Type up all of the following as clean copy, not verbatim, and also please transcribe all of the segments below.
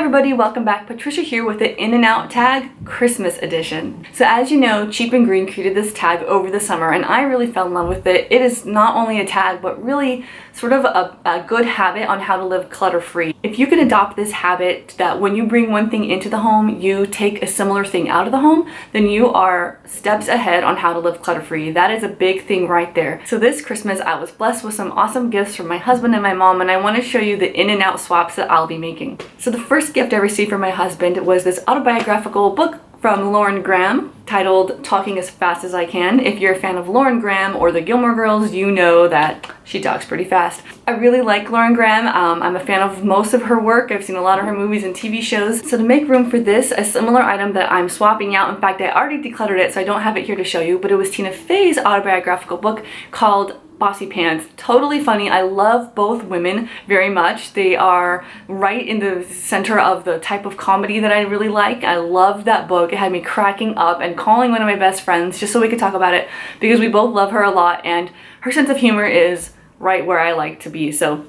everybody, welcome back. Patricia here with the In and Out tag Christmas edition. So as you know, Cheap and Green created this tag over the summer and I really fell in love with it. It is not only a tag, but really sort of a good habit on how to live clutter-free. If you can adopt this habit that when you bring one thing into the home, you take a similar thing out of the home, then you are steps ahead on how to live clutter-free. That is a big thing right there. So this Christmas, I was blessed with some awesome gifts from my husband and my mom, and I want to show you the in and out swaps that I'll be making. So the first gift I received from my husband was this autobiographical book from Lauren Graham titled Talking as Fast as I Can. If you're a fan of Lauren Graham or the Gilmore Girls, you know that she talks pretty fast. I really like Lauren Graham. I'm a fan of most of her work. I've seen a lot of her movies and TV shows. So to make room for this, a similar item that I'm swapping out, in fact I already decluttered it so I don't have it here to show you, but it was Tina Fey's autobiographical book called Bossy Pants. Totally funny. I love both women very much. They are right in the center of the type of comedy that I really like. I loved that book. It had me cracking up and calling one of my best friends just so we could talk about it because we both love her a lot and her sense of humor is right where I like to be. So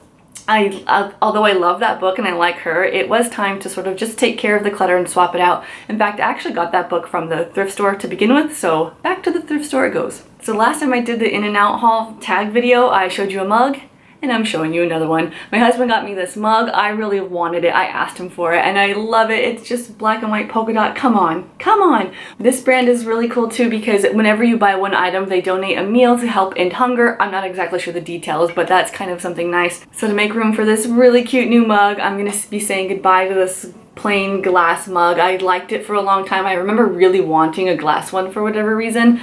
although I love that book and I like her, it was time to sort of just take care of the clutter and swap it out. In fact, I actually got that book from the thrift store to begin with, so back to the thrift store it goes. So last time I did the in and out haul tag video, I showed you a mug, and I'm showing you another one. My husband got me this mug. I really wanted it. I asked him for it and I love it. It's just black and white polka dot. Come on, come on. This brand is really cool too because whenever you buy one item, they donate a meal to help end hunger. I'm not exactly sure the details, but that's kind of something nice. So to make room for this really cute new mug, I'm gonna be saying goodbye to this plain glass mug. I liked it for a long time. I remember really wanting a glass one for whatever reason.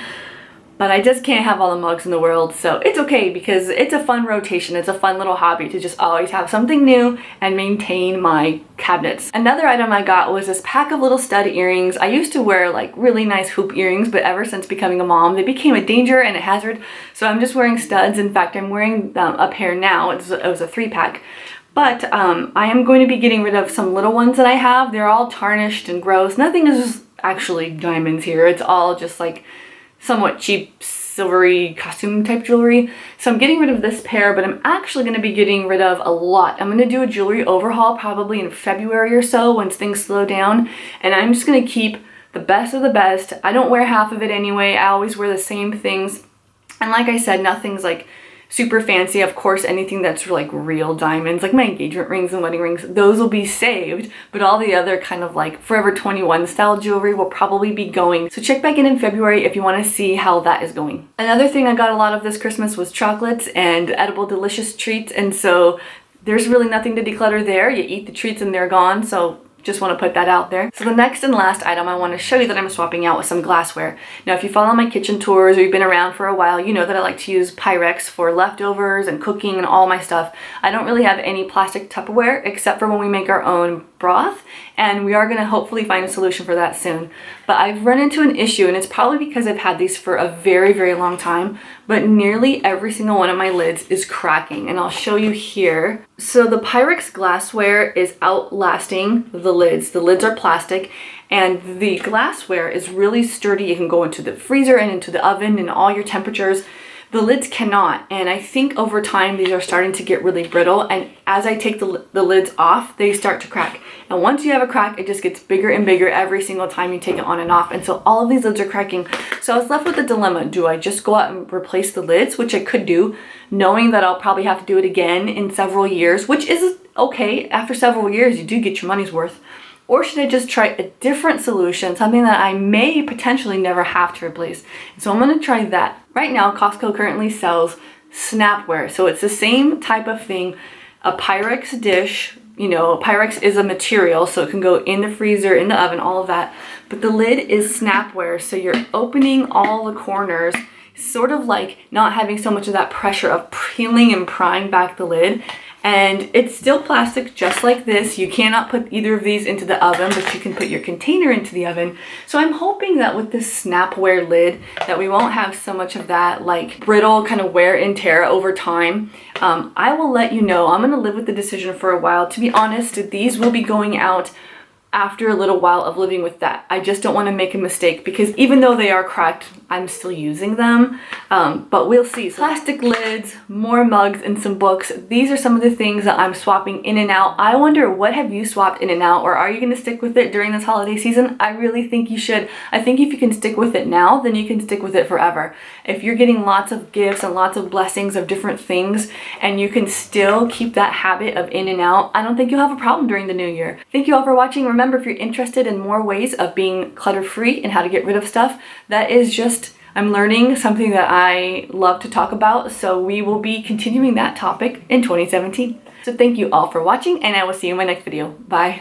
But I just can't have all the mugs in the world, so it's okay because it's a fun rotation. It's a fun little hobby to just always have something new and maintain my cabinets. Another item I got was this pack of little stud earrings. I used to wear like really nice hoop earrings, but ever since becoming a mom, they became a danger and a hazard. So I'm just wearing studs. In fact, I'm wearing a pair now. It was a 3-pack. But I am going to be getting rid of some little ones that I have. They're all tarnished and gross. Nothing is actually diamonds here. It's all just like somewhat cheap silvery costume type jewelry. So I'm getting rid of this pair, but I'm actually going to be getting rid of a lot. I'm going to do a jewelry overhaul probably in February or so once things slow down, and I'm just going to keep the best of the best. I don't wear half of it anyway. I always wear the same things, and like I said, nothing's like super fancy. Of course, anything that's like real diamonds, like my engagement rings and wedding rings, those will be saved, but all the other kind of like Forever 21 style jewelry will probably be going. So check back in February if you want to see how that is going. Another thing I got a lot of this Christmas was chocolates and edible delicious treats, and so there's really nothing to declutter there. You eat the treats and they're gone, so just want to put that out there. So the next and last item I want to show you that I'm swapping out with some glassware. Now if you follow my kitchen tours or you've been around for a while, you know that I like to use Pyrex for leftovers and cooking and all my stuff. I don't really have any plastic Tupperware except for when we make our own broth, and we are going to hopefully find a solution for that soon. But I've run into an issue, and it's probably because I've had these for a very, very long time, but nearly every single one of my lids is cracking, and I'll show you here. So the Pyrex glassware is outlasting the lids. The lids are plastic, and the glassware is really sturdy. It can go into the freezer and into the oven and all your temperatures. The lids cannot, and I think over time these are starting to get really brittle, and as I take the lids off, they start to crack. And once you have a crack, it just gets bigger and bigger every single time you take it on and off, and so all of these lids are cracking. So I was left with the dilemma. Do I just go out and replace the lids, which I could do, knowing that I'll probably have to do it again in several years, which is okay. After several years, you do get your money's worth. Or should I just try a different solution, something that I may potentially never have to replace? So I'm going to try that. Right now, Costco currently sells Snapware. So it's the same type of thing, a Pyrex dish. You know, Pyrex is a material, so it can go in the freezer, in the oven, all of that. But the lid is Snapware, so you're opening all the corners, sort of like not having so much of that pressure of peeling and prying back the lid. And it's still plastic just like this. You cannot put either of these into the oven, but you can put your container into the oven. So I'm hoping that with this Snapware lid that we won't have so much of that like brittle kind of wear and tear over time. I will let you know. I'm going to live with the decision for a while. To be honest, these will be going out after a little while of living with that. I just don't want to make a mistake because even though they are cracked, I'm still using them. But we'll see. Plastic lids, more mugs, and some books. These are some of the things that I'm swapping in and out. I wonder, what have you swapped in and out, or are you going to stick with it during this holiday season? I really think you should. I think if you can stick with it now, then you can stick with it forever. If you're getting lots of gifts and lots of blessings of different things, and you can still keep that habit of in and out, I don't think you'll have a problem during the new year. Thank you all for watching. Remember, if you're interested in more ways of being clutter-free and how to get rid of stuff, that is just, I'm learning something that I love to talk about, so we will be continuing that topic in 2017. So thank you all for watching, and I will see you in my next video. Bye.